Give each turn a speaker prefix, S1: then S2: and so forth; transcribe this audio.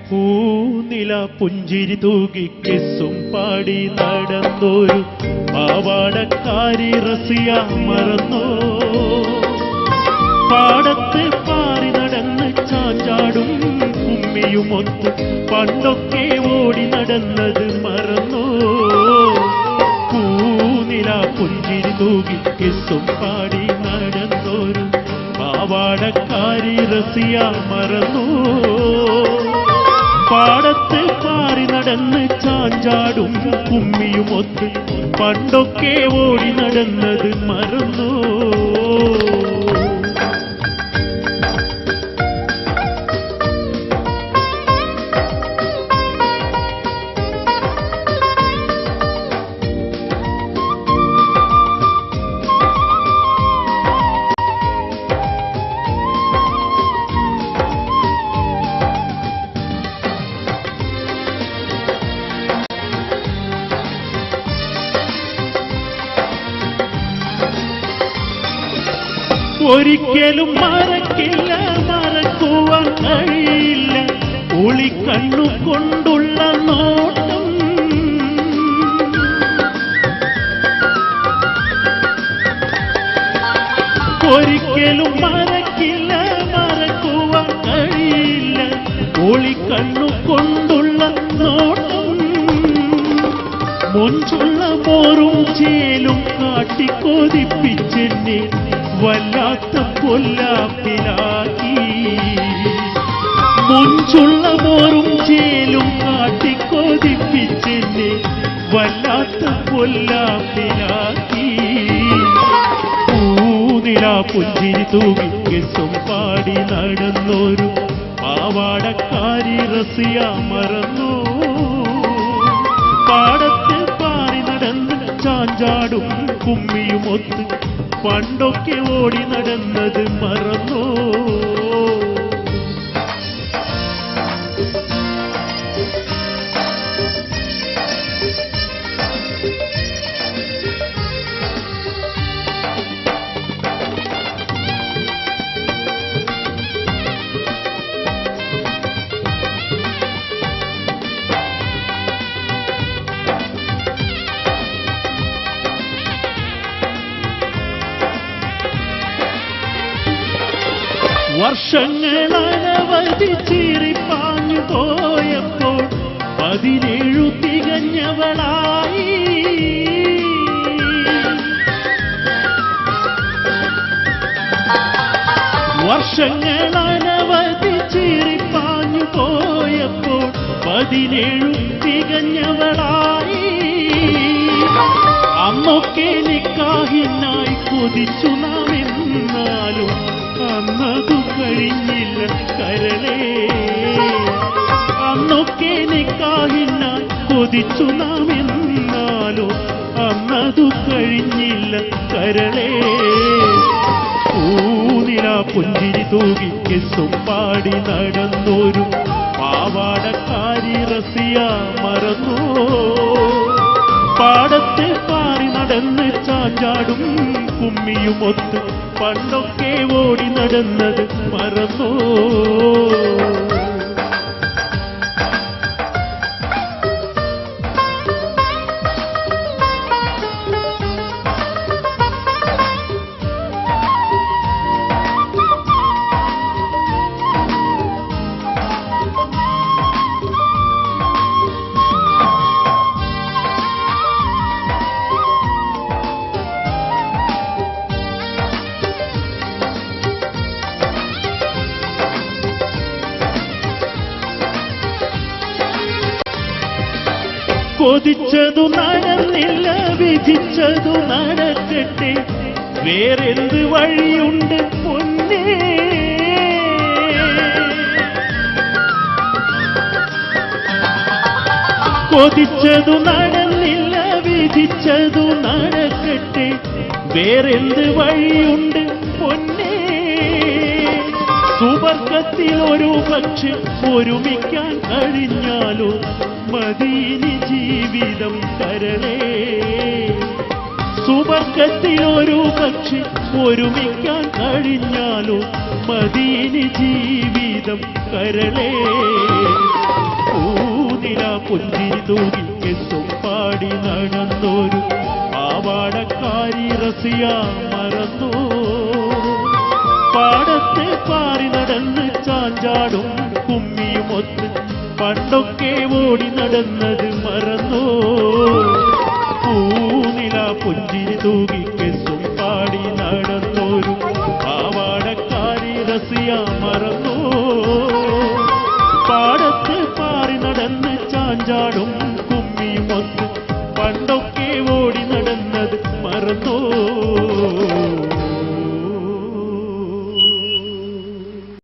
S1: പൂനില പുഞ്ചിരി തൂകി കെസ്സും പാടി നടന്നൊരു പാവാടക്കാരി റസിയ മറന്നോ? പാടത്ത് പാറി നടന്ന് ചാഞ്ചാടും കുമ്മിയുമൊത്ത് പണ്ടൊക്കെ ഓടി നടന്നത് മറന്നോ? പൂനില പുഞ്ചിരി തൂകി കെസ്സും പാടി നടന്നൊരു പാവാടക്കാരി റസിയ മറന്നോ? പാടത്ത് പാറി നടന്ന് ചാഞ്ചാടും കുമ്മിയുമൊത്ത് പണ്ടൊക്കെ ഓടി നടന്നത് മറന്നോ? ഒരിക്കലും മറക്കില്ല, മറക്കുവാൻ കഴിയില്ല ഒളിക്കണ്ണു കൊണ്ടുള്ള നോട്ടം. ഒരിക്കലും മറക്കില്ല, മറക്കുവാൻ കഴിയില്ല ഒളിക്കണ്ണു കൊണ്ടുള്ള നോട്ടം. മൊഞ്ചുള്ള മോറും ചേലും കാട്ടിക്കൊതിപ്പിച്ചെന്നെ വല്ലാത്ത പൊല്ലാപ്പിലാക്കി. മൊഞ്ചുള്ള മോറും ചേലും കാട്ടിക്കൊതിപ്പിച്ചെന്നെ വല്ലാത്ത പൊല്ലാപ്പിലാക്കി. പൂനില പുഞ്ചിരി തൂകി കെസ്സും പാടി നടന്നൊരു പാവാടക്കാരി റസിയ മറന്നോ? പാടത്ത് പാറി നടന്ന് ചാഞ്ചാടും കുമ്മിയുമൊത്ത് പണ്ടൊക്കെ ഓടി നടന്നത് മറന്നോ? വർഷങ്ങളനവധി ചീറിപ്പാഞ്ഞു പോയപ്പോൾ 17 തികഞ്ഞവളായി. വർഷങ്ങളനവധി ചീറിപ്പാഞ്ഞു പോയപ്പോൾ 17 തികഞ്ഞവളായി. അന്നൊക്കെ നിക്കാഹിനായി കൊതിച്ചു നാം എന്നാലും അന്നതു കഴിഞ്ഞില്ല കരളേ. അന്നൊക്കെ നിക്കാഹിനായി കൊതിച്ചു നാം എന്നാലോ അന്നതു കഴിഞ്ഞില്ല കരളേ. പൂനില പുഞ്ചിരി തൂകി കെസ്സും പാടി നടന്നൊരു പാവാടക്കാരി റസിയ മറന്നോ? പാടത്ത് പാറി നടന്ന് ചാഞ്ചാടും കുമ്മിയുമൊത്ത് പണ്ടൊക്കെ ഓടി നടന്നത് മറന്നോ? കൊതിച്ചതു നടന്നില്ല, വിധിച്ചതു നടക്കട്ടെ, വേറെന്ത് വഴിയുണ്ട് പൊന്നേ? കൊതിച്ചതു നടന്നില്ല, വിധിച്ചതു നടക്കട്ടെ, വേറെന്ത് വഴിയുണ്ട് പൊന്നേ? സുവർഗത്തിൽ ഒരു പക്ഷെ ഒരുമിക്കാൻ കഴിഞ്ഞാലോ മദീനി ജീവിതം കരളേ. സുവർഗത്തിൽ ഒരു പക്ഷെ ഒരുമിക്കാൻ കഴിഞ്ഞാലോ മദീനി ജീവിതം കരളേ. പുഞ്ചിരി തൂകി കെസ്സും പാടി നടന്നോരു പാവാടക്കാരി റസിയ മറന്നോ പാടത്ത് പാറി നടന്ന് ചാഞ്ചാടും കുമ്മിയുമൊത്ത് പണ്ടൊക്കെ ഓടി നടന്നത് മറന്നോ പൂനില പുഞ്ചിരി തൂകി കെസ്സും പാടി നടന്നോരു പാവാടക്കാരി റസിയ മറന്നോ പാടത്ത് പാറി നടന്ന് ചാഞ്ചാടും കുമ്മിയുമൊത്ത്